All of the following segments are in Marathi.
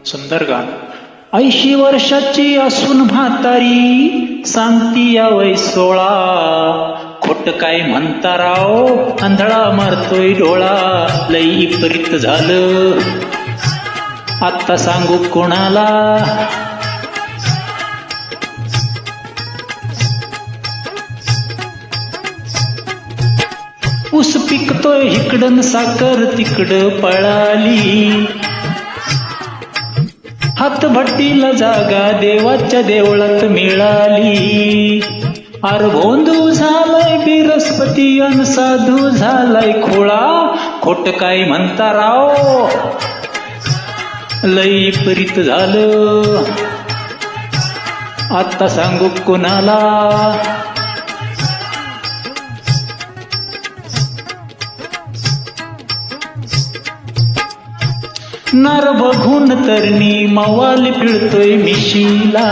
सुंदर गाणं. 80 वर्षाची असून म्हातारी सांगती या वय 16. खोट काय म्हणता राव, आंधळा मारतोय डोळा. लई विपरीत झालं, आता सांगू कोणाला. ऊस पिकतोय इकडं साखर तिकडं पळाली. हातभट्टीला जागा देवाच्या देवळात मिळाली. अर भोंदू झालाय बिरस्पती अन साधू झालाय खोळा. खोट काय म्हणता राव, लई विपरीत झालं, आता सांगू कोणाला. नर बघून तरणी मवाल पिळतोय मिशीला.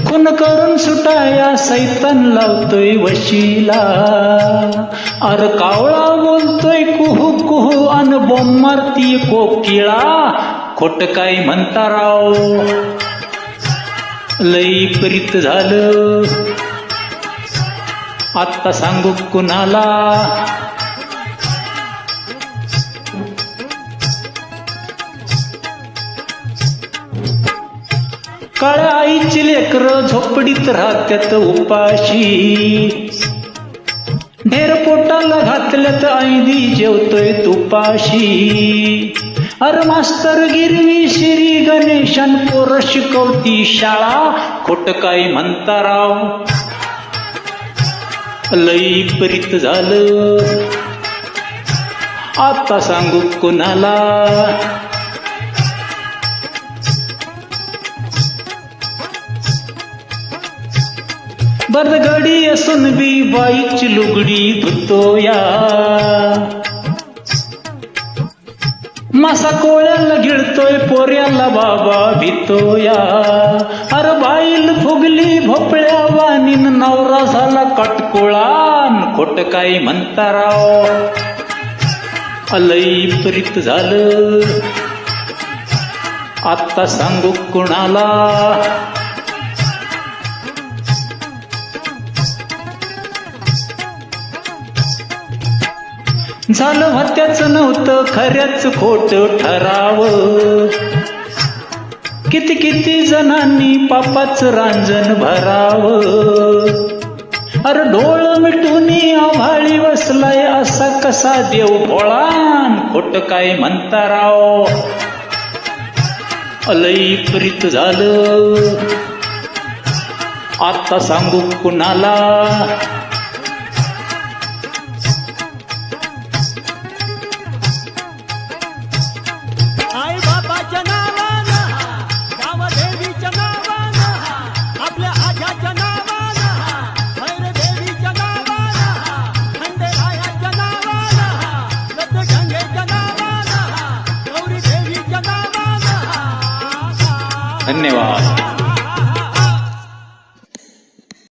खून करून सुटाया सैतान लावतोय वशीला. अर कावळा बोलतोय कुहू कुहू अन बोंब मारती कोकिळा. खोट काय म्हणता राव, लई विपरीत झालं, आता सांगू कुणाला. काळ्या आईची लेकरं झोपडीत राहत्यात उपाशी. ढेर पोटाला घातल्यात ऐदी जेवतोय तुपाशी. अर मास्तर गिरवी श्री गणेशन पोर शिकवती शाळा. खोट काय म्हणता राव, लई विपरीत झालं, आता सांगू कोणाला. बरगडी असून बी बाईची लुगडी धुतो या. मासा कोळ्याला गिळतोय पोऱ्याला बाबा भितो या. अर बाईल फुगली भोपळ्या वाणीन नवरा झाला कटकोळान. खोट काय म्हणता राव, लई विपरीत झालं, आता सांगू कुणाला. झालं होत्याच नव्हतं खऱ्याच खोट ठरावं. किती किती जणांनी पापाच रांजण भरावं. अरे डोळ मिटून आभाळी बसलाय असा कसा देव भोळान. खोट काय म्हणता राव, लई विपरीत झालं, आता सांगू कुणाला. धन्यवाद.